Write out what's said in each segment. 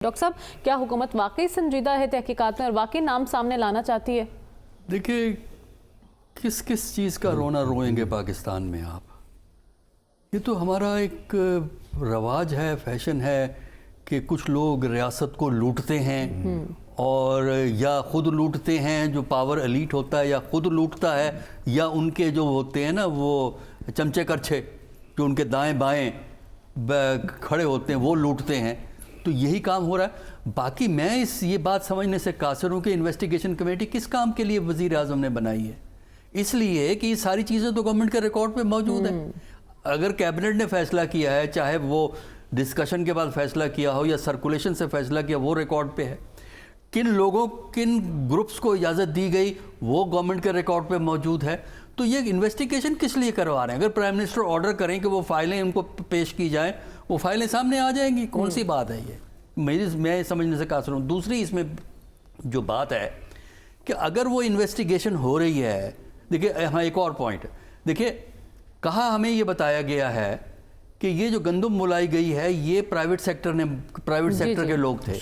Doctor साहब, क्या हुकूमत वाकई संजीदा है तहकीकात में और वाकई नाम सामने लाना चाहती है? देखिए, किस किस चीज़ का रोना रोएंगे पाकिस्तान में आप? ये तो हमारा एक रवाज है, फैशन है कि कुछ लोग रियासत को लूटते हैं और या ख़ुद लूटते हैं, जो पावर एलीट होता है, या ख़ुद लूटता है, या उनके जो होते हैं ना वो चमचे करछे जो उनके दाएं बाएं खड़े होते हैं वो लूटते हैं। तो यही काम हो रहा है। बाकी मैं ये बात समझने से कासिर हूँ कि इन्वेस्टिगेशन कमेटी किस काम के लिए वज़ीर आज़म ने बनाई है। इसलिए कि ये सारी चीज़ें तो गवर्नमेंट के रिकॉर्ड पे मौजूद हैं। अगर कैबिनेट ने फैसला किया है, चाहे वो डिस्कशन के बाद फैसला किया हो या सर्कुलेशन से फैसला किया, वो रिकॉर्ड पे है। किन लोगों, किन ग्रुप्स को इजाज़त दी गई, वो गवर्नमेंट के रिकॉर्ड पे मौजूद है। तो ये इन्वेस्टिगेशन किस लिए करवा रहे हैं? अगर प्राइम मिनिस्टर ऑर्डर करें कि वो फाइलें उनको पेश की जाएँ, वो फाइलें सामने आ जाएंगी। कौन सी बात है ये? मैं समझने से कासिर हूँ। दूसरी इसमें जो बात है कि अगर वो इन्वेस्टिगेशन हो रही है, देखिए यहाँ एक और पॉइंट, देखिए कहा हमें ये बताया गया है कि ये जो गंदम मुलाई गई है ये प्राइवेट सेक्टर के लोग थे।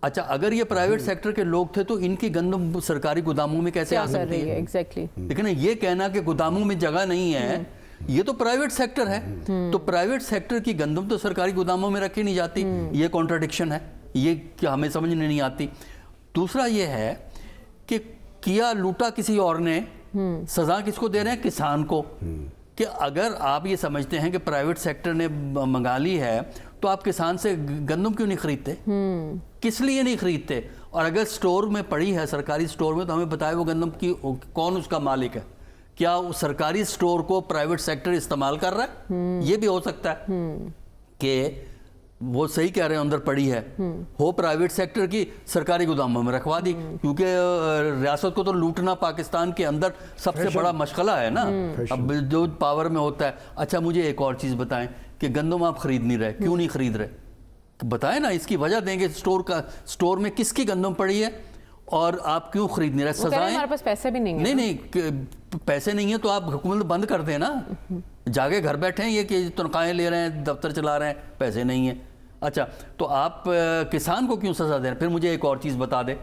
अच्छा, अगर ये प्राइवेट सेक्टर के लोग थे तो इनकी गंदम सरकारी गोदामों में कैसे आ सकती है? एग्जैक्टली। लेकिन ये कहना कि गोदामों में जगह नहीं है, ये तो प्राइवेट सेक्टर है। तो प्राइवेट सेक्टर की गंदम तो सरकारी गोदामों में रखी नहीं जाती। ये कॉन्ट्रडिक्शन है, ये क्या हमें समझ नहीं आती। दूसरा ये है कि किया लूटा किसी और ने, सजा किसको दे रहे हैं? किसान को। कि अगर आप ये समझते हैं कि प्राइवेट सेक्टर ने मंगा ली है तो आप किसान से गंदम क्यों नहीं खरीदते? किस लिए नहीं खरीदते? और अगर स्टोर में पड़ी है, सरकारी स्टोर में, तो हमें बताए वो गंदम की कौन उसका मालिक है। क्या उस सरकारी स्टोर को प्राइवेट सेक्टर इस्तेमाल कर रहा है? ये भी हो सकता है कि वो सही कह रहे हैं, अंदर पड़ी है, हो प्राइवेट सेक्टर की, सरकारी गोदामों में रखवा दी। क्योंकि रियासत को तो लूटना पाकिस्तान के अंदर सबसे बड़ा मशगला है ना, अब जो पावर में होता है। अच्छा, मुझे एक और चीज़ बताएं कि गंदम आप खरीद नहीं रहे, क्यों नहीं खरीद रहे? बताएं ना, इसकी वजह देंगे। स्टोर में किसकी गंदम पड़ी है और आप क्यों खरीद नहीं रहे? सजाएं। हमारे पास पैसे भी नहीं है। नहीं, पैसे नहीं है तो आप हुकूमत बंद कर दें ना। जाके घर बैठे हैं ये कि तनख्वाहें ले रहे हैं, दफ्तर चला रहे हैं, पैसे नहीं है। अच्छा, तो आप किसान को क्यों सजा दे रहे हैं? फिर मुझे एक और चीज़ बता दे,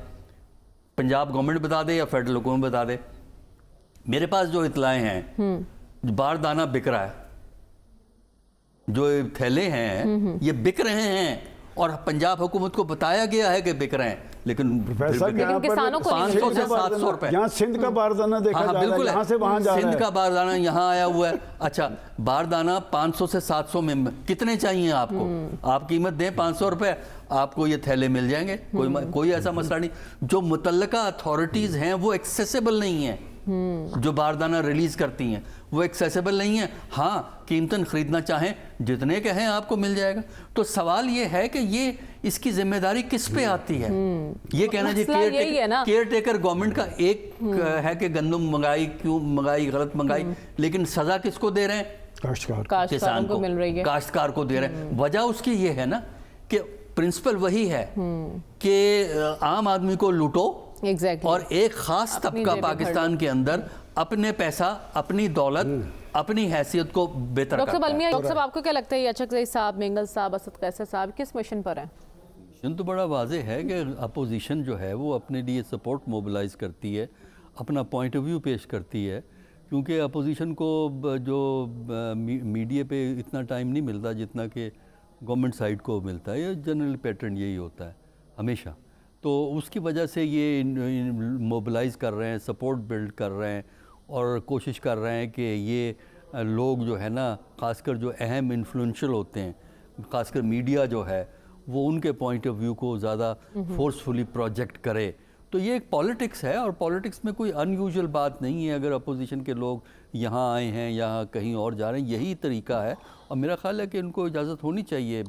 पंजाब गवर्नमेंट बता दे या फेडरल हुकूमत बता दे। मेरे पास जो इतलाएं हैं, बारदाना बिक रहा है, जो थैले हैं ये बिक रहे हैं और पंजाब हुकूमत को बताया गया है कि बिक रहे हैं, लेकिन किसानों को 500 से 700 रुपए। यहाँ सिंध का बारदाना देखा जा रहा है, यहाँ से वहाँ जा रहा है। सिंध का बारदाना यहाँ आया हुआ है। अच्छा, बारदाना 500 से 700 में कितने चाहिए आपको? आप कीमत दें 500 रुपए, आपको ये थैले मिल जाएंगे। कोई ऐसा मसला नहीं। जो मुतल्लका अथॉरिटीज़ हैं वो एक्सेसिबल नहीं है, जो बारदाना रिलीज करती हैं वो एक्सेसिबल नहीं है। हाँ, कीमतन खरीदना चाहें, जितने कहें आपको मिल जाएगा। तो सवाल ये है कि ये इसकी जिम्मेदारी किस पे आती है? ये कहना जी केयर टेकर गवर्नमेंट का एक है कि गंदम मंगाई, क्यों मंगाई, गलत मंगाई, लेकिन सजा किसको दे रहे हैं? किसान को मिल रही है, काश्तकार को दे रहे हैं। वजह उसकी ये है ना कि प्रिंसिपल वही है कि आम आदमी को लूटो, और एक खास तबका पाकिस्तान के अंदर अपने पैसा, अपनी दौलत, अपनी हैसियत को बेहतर करता है। डॉक्टर साहब, आपको क्या लगता है ये अचक साहब, मेंगल साहब, असद कैसर साहब किस मिशन पर हैं? मिशन तो बड़ा वाज़ेह है कि अपोजिशन जो है वो अपने लिए सपोर्ट मोबिलाइज करती है, अपना पॉइंट ऑफ व्यू पेश करती है। क्योंकि अपोजिशन को जो मीडिया पे इतना टाइम नहीं मिलता जितना कि गवर्नमेंट साइड को मिलता है। ये जनरल पैटर्न यही होता है हमेशा। तो उसकी वजह से ये मोबिलाइज़ कर रहे हैं, सपोर्ट बिल्ड कर रहे हैं और कोशिश कर रहे हैं कि ये लोग जो है ना, ख़ासकर जो अहम इन्फ्लुएंशियल होते हैं, ख़ासकर मीडिया जो है, वो उनके पॉइंट ऑफ व्यू को ज़्यादा फोर्सफुली प्रोजेक्ट करे। तो ये एक पॉलिटिक्स है और पॉलिटिक्स में कोई अनयूजुअल बात नहीं है। अगर अपोजिशन के लोग यहाँ आए हैं या कहीं और जा रहे हैं, यही तरीका है। और मेरा ख्याल है कि इनको इजाज़त होनी चाहिए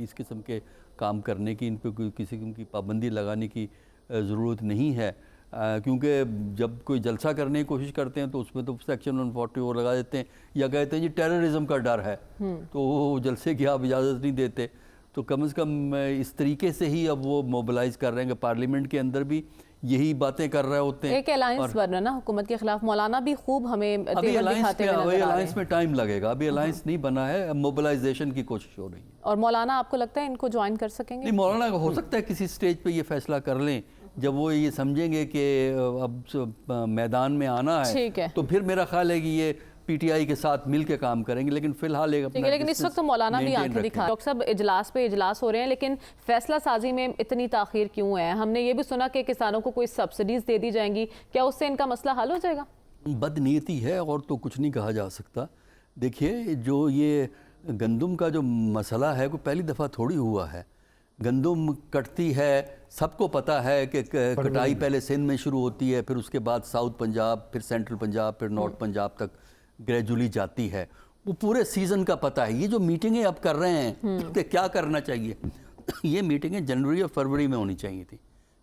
इस किस्म के काम करने की। इन पर कोई किसी किस्म की पाबंदी लगाने की ज़रूरत नहीं है। क्योंकि जब कोई जलसा करने की कोशिश करते हैं तो उसमें तो सेक्शन 144 लगा देते हैं या कहते हैं जी टेररिज्म का डर है, तो वो जलसे की आप इजाज़त नहीं देते। तो कम से कम इस तरीके से ही अब वो मोबिलाइज़ कर रहे हैं कि पार्लियामेंट के अंदर भी यही बातें कर रहे होते हैं। एक अलायंस बन रहा है ना हुकूमत के खिलाफ, मौलाना भी खूब हमें अभी तेवर दिखाते हुए नजर आ रहे अलायंस हैं। में टाइम लगेगा, अभी अलायंस नहीं बना है, मोबिलाइजेशन की कोशिश हो रही है। और मौलाना आपको लगता है इनको ज्वाइन कर सकेंगे? नहीं, मौलाना हो सकता है किसी स्टेज पे ये फैसला कर लें, जब वो ये समझेंगे कि अब मैदान में आना ठीक है। है, तो फिर मेरा ख्याल है कि ये पीटीआई के साथ मिल के काम करेंगे, लेकिन फिलहाल एक ठीक है, लेकिन इस वक्त तो मौलाना भी आंखें दिखा। डॉक्टर साहब, इजलास पे इजलास हो रहे हैं, लेकिन फैसला साजी में इतनी ताखीर क्यों है? हमने ये भी सुना कि किसानों को कोई सब्सिडीज दे दी जाएंगी, क्या उससे इनका मसला हल हो जाएगा? बदनीयती है और तो कुछ नहीं कहा जा सकता। देखिए, जो ये गंदम का जो मसला है वो पहली दफ़ा थोड़ी हुआ है। गंदम कटती है, सबको पता है कि कटाई पहले सिंध में शुरू होती है, फिर उसके बाद साउथ पंजाब, फिर सेंट्रल पंजाब, फिर नॉर्थ पंजाब तक ग्रेजुअली जाती है। वो पूरे सीज़न का पता है। ये जो मीटिंगें अब कर रहे हैं, तो क्या करना चाहिए? ये मीटिंगें जनवरी और फरवरी में होनी चाहिए थी,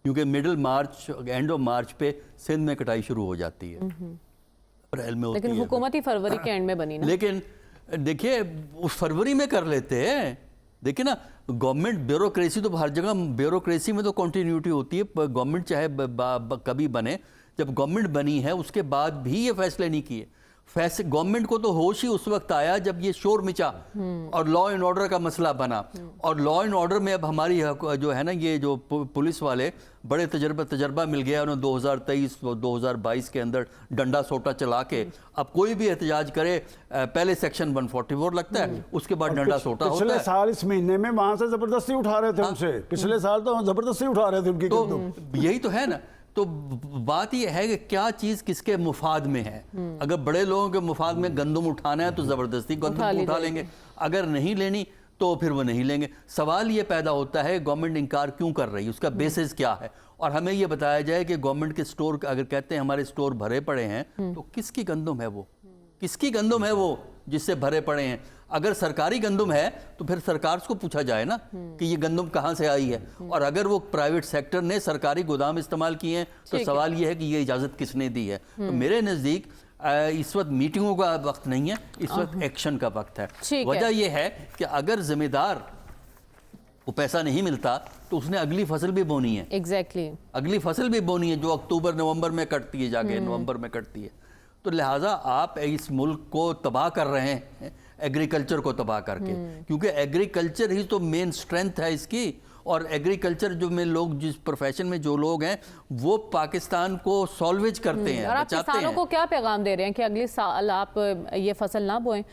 क्योंकि middle March, end of March पे सिंध में कटाई शुरू हो जाती है, अप्रैल में होती है। लेकिन हुकूमत ही फरवरी के एंड में बनी ना। लेकिन देखिए, उस फरवरी में कर लेते हैं। देखिए ना, गवर्नमेंट ब्यूरोक्रेसी तो हर जगह, ब्यूरोक्रेसी में तो कंटिन्यूटी होती है। गवर्नमेंट चाहे कभी बने, जब गवर्नमेंट बनी है उसके बाद भी ये फैसले नहीं किए। फैसले गवर्नमेंट को तो होश ही उस वक्त आया जब ये शोर मचा और लॉ एंड ऑर्डर का मसला बना। और लॉ एंड ऑर्डर में अब हमारी जो है ना, ये जो पुलिस वाले बड़े तजर्बा मिल गया उन्हें 2023 और 2022 के अंदर डंडा सोटा चला के। अब कोई भी एहतजाज करे, पहले सेक्शन 144 लगता है, उसके बाद डंडा सोटा होता है। पिछले साल इस महीने में वहां से जबरदस्ती उठा रहे थे उनसे, पिछले साल तो जबरदस्ती उठा रहे थे उनकी। तो यही तो है ना। तो बात यह है कि क्या चीज़ किसके मुफाद में है। अगर बड़े लोगों के मुफाद में गंदम उठाना है तो ज़बरदस्ती गंदम उठा लेंगे, अगर नहीं लेनी तो फिर वो नहीं लेंगे। सवाल ये पैदा होता है गवर्नमेंट इनकार क्यों कर रही है, उसका बेसिस क्या है। और हमें ये बताया जाए कि गवर्नमेंट के स्टोर, अगर कहते हैं हमारे स्टोर भरे पड़े हैं, तो किसकी गंदम है वो, किसकी गंदम है वो जिससे भरे पड़े हैं। अगर सरकारी गंदम है तो फिर सरकार को पूछा जाए ना कि ये गंदम कहाँ से आई है। और अगर वो प्राइवेट सेक्टर ने सरकारी गोदाम इस्तेमाल किए हैं तो सवाल ये है कि ये इजाज़त किसने दी है। तो मेरे नज़दीक इस वक्त मीटिंगों का वक्त नहीं है, इस वक्त एक्शन का वक्त है। वजह यह है कि अगर जिम्मेदार को पैसा नहीं मिलता तो उसने अगली फसल भी बोनी है। एग्जैक्टली, अगली फसल भी बोनी है, जो अक्टूबर नवंबर में कटती है, जाके नवंबर में कटती है। तो लिहाजा आप इस मुल्क को तबाह कर रहे हैं, एग्रीकल्चर को तबाह करके, क्योंकि एग्रीकल्चर ही तो मेन स्ट्रेंथ है इसकी। और एग्रीकल्चर जो में लोग, जिस प्रोफेशन में जो लोग हैं, वो पाकिस्तान को सॉल्वेज करते हैं, और आप बचाते किसानों हैं। को क्या पैगाम दे रहे हैं कि अगले साल आप ये फसल ना बोएं?